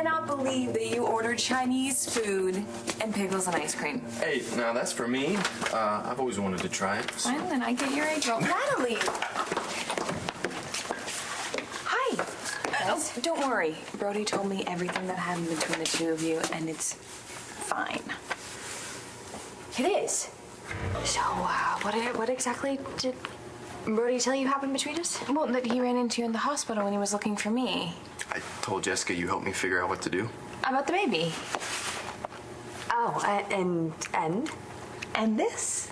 cannot believe that you ordered Chinese food and pickles and ice cream. Hey, now that's for me. I've always wanted to try it. Well, then I get your age roll. Natalie! Hi. Don't worry. Brody told me everything that happened between the two of you, and it's fine. It is. So, what exactly did Brody tell you happened between us? Well, that he ran into you in the hospital when he was looking for me. I told Jessica you helped me figure out what to do. About the baby. Oh, and this?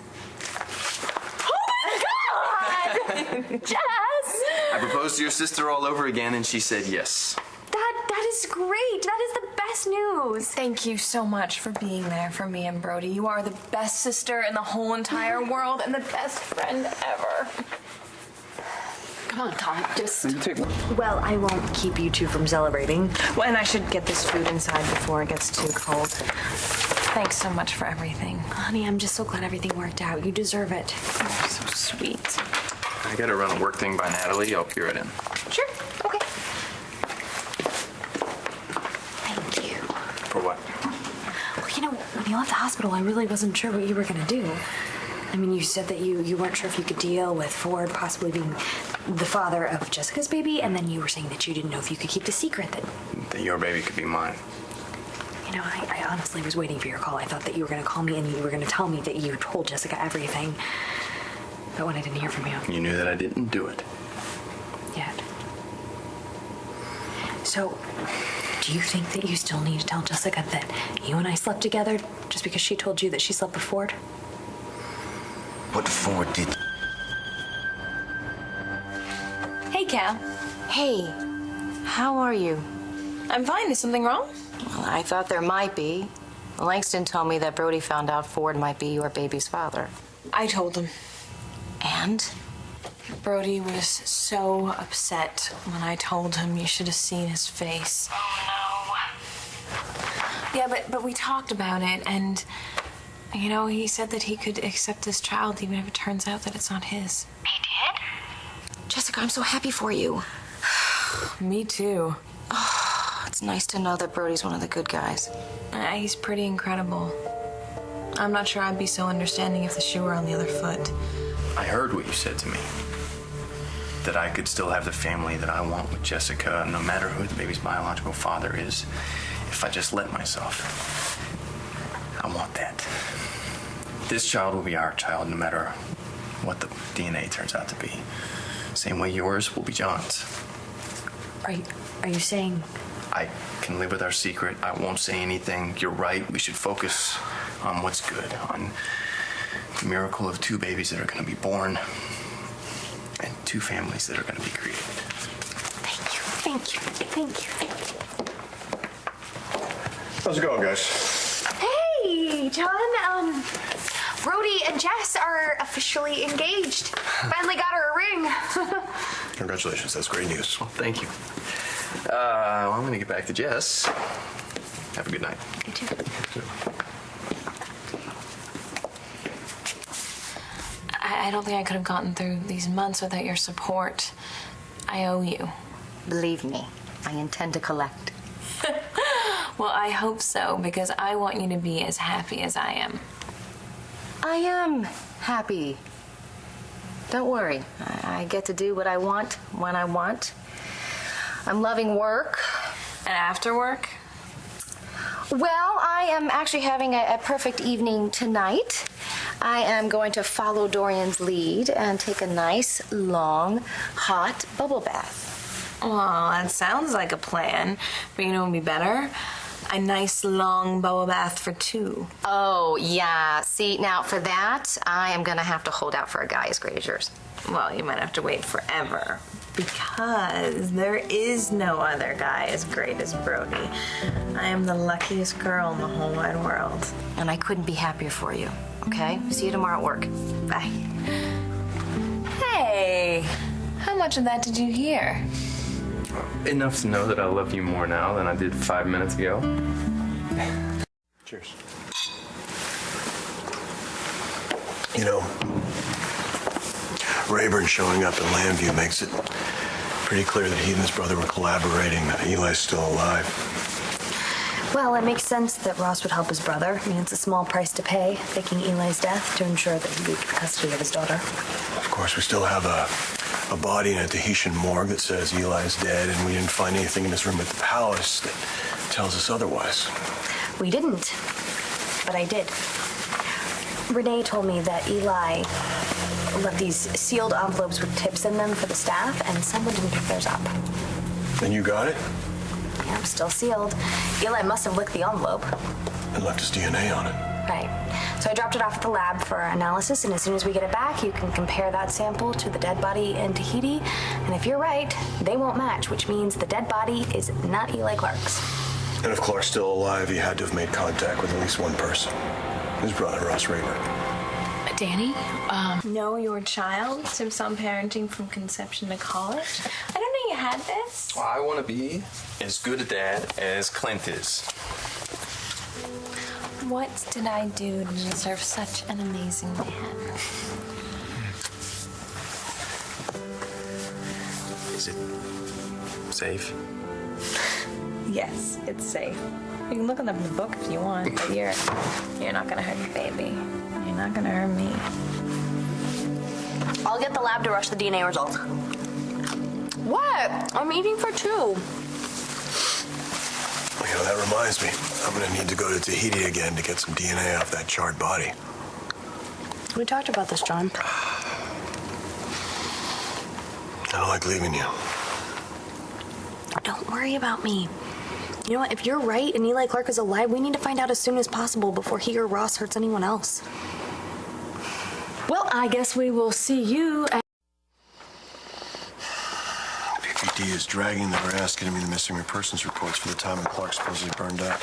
Oh my God! Jess! I proposed to your sister all over again, and she said yes. That is great. That is the best news. Thank you so much for being there for me and Brody. You are the best sister in the whole entire world and the best friend ever. Come on, Tom. Just. You take one. Well, I won't keep you two from celebrating. Well, and I should get this food inside before it gets too cold. Thanks so much for everything. Honey, I'm just so glad everything worked out. You deserve it. You're so sweet. I gotta run a work thing by Natalie. I'll be right in. Sure. Okay. Thank you. For what? Well, you know, when you left the hospital, I really wasn't sure what you were going to do. I mean, you said that you weren't sure if you could deal with Ford possibly being the father of Jessica's baby, and then you were saying that you didn't know if you could keep the secret That your baby could be mine. You know, I honestly was waiting for your call. I thought that you were going to call me and you were going to tell me that you told Jessica everything. But when I didn't hear from you... You knew that I didn't do it. Yet. So, do you think that you still need to tell Jessica that you and I slept together just because she told you that she slept with Ford? What Ford did... Hey, Cal. Hey, how are you? I'm fine. Is something wrong? Well, I thought there might be. Langston told me that Brody found out Ford might be your baby's father. I told him. And? Brody was so upset when I told him. You should have seen his face. Oh, Yeah, but we talked about it, and, you know, he said that he could accept this child even if it turns out that it's not his. He did? Jessica, I'm so happy for you. Me too. Oh, it's nice to know that Brody's one of the good guys. He's pretty incredible. I'm not sure I'd be so understanding if the shoe were on the other foot. I heard what you said to me. That I could still have the family that I want with Jessica, no matter who the baby's biological father is, if I just let myself. I want that. This child will be our child, no matter what the DNA turns out to be. Same way yours will be John's. Are you saying... I can live with our secret. I won't say anything. You're right. We should focus on what's good, on the miracle of two babies that are going to be born and two families that are going to be created. Thank you. How's it going, guys? Hey, John. Brody and Jess are officially engaged. Finally got her a ring. Congratulations, that's great news. Well, thank you. Well, I'm going to get back to Jess. Have a good night. You too. I don't think I could have gotten through these months without your support. I owe you. Believe me, I intend to collect. Well, I hope so, because I want you to be as happy as I am. I am happy. Don't worry. I get to do what I want when I want. I'm loving work. And after work? Well, I am actually having a perfect evening tonight. I am going to follow Dorian's lead and take a nice, long, hot bubble bath. Well, that sounds like a plan. But you know what would be better? A nice, long bubble bath for two. Oh, yeah. See, now for that, I am going to have to hold out for a guy as great as yours. Well, you might have to wait forever. Because there is no other guy as great as Brody. I am the luckiest girl in the whole wide world. And I couldn't be happier for you. Okay? See you tomorrow at work. Bye. Hey, how much of that did you hear? Enough to know that I love you more now than I did 5 minutes ago. Cheers. You know, Rayburn showing up in Lambview makes it pretty clear that he and his brother were collaborating, that Eli's still alive. Well, it makes sense that Ross would help his brother. I mean, it's a small price to pay, faking Eli's death to ensure that he would keep custody of his daughter. Of course, we still have a body in a Tahitian morgue that says Eli's dead, and we didn't find anything in his room at the palace that tells us otherwise. We didn't, but I did. Renee told me that Eli left these sealed envelopes with tips in them for the staff, and someone didn't pick theirs up. And you got it? Yeah, it was still sealed. Eli must have licked the envelope. And left his DNA on it. Right. So I dropped it off at the lab for analysis, and as soon as we get it back, you can compare that sample to the dead body in Tahiti. And if you're right, they won't match, which means the dead body is not Eli Clark's. And if Clark's still alive, he had to have made contact with at least one person. His brother, Ross Rayburn. Danny, Know your child? Tips on parenting from conception to college? I don't know you had this. Well, I want to be as good a dad as Clint is. What did I do to deserve such an amazing man? Is it safe? Yes, it's safe. You can look it up in the book if you want, but you're not gonna hurt your baby. You're not gonna hurt me. I'll get the lab to rush the DNA results. What? I'm eating for two. You know, that reminds me. I'm going to need to go to Tahiti again to get some DNA off that charred body. We talked about this, John. I don't like leaving you. Don't worry about me. You know what? If you're right and Eli Clark is alive, we need to find out as soon as possible before he or Ross hurts anyone else. well, I guess we will see you at... PPD is dragging their ass getting me the missing persons reports for the time when Clark supposedly burned up.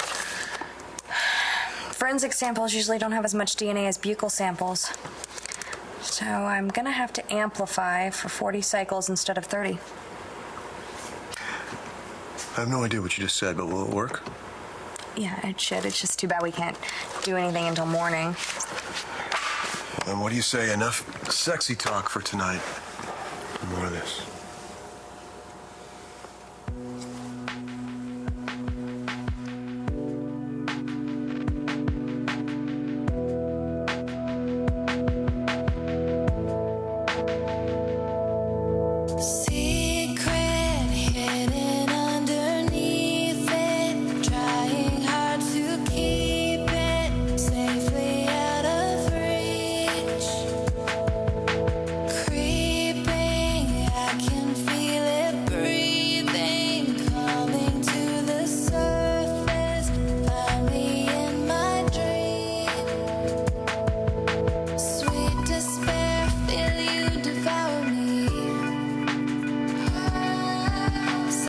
Forensic samples usually don't have as much DNA as buccal samples. So I'm gonna have to amplify for 40 cycles instead of 30. I have no idea what you just said, but will it work? Yeah, it should. It's just too bad we can't do anything until morning. Then what do you say? Enough sexy talk for tonight. More of this.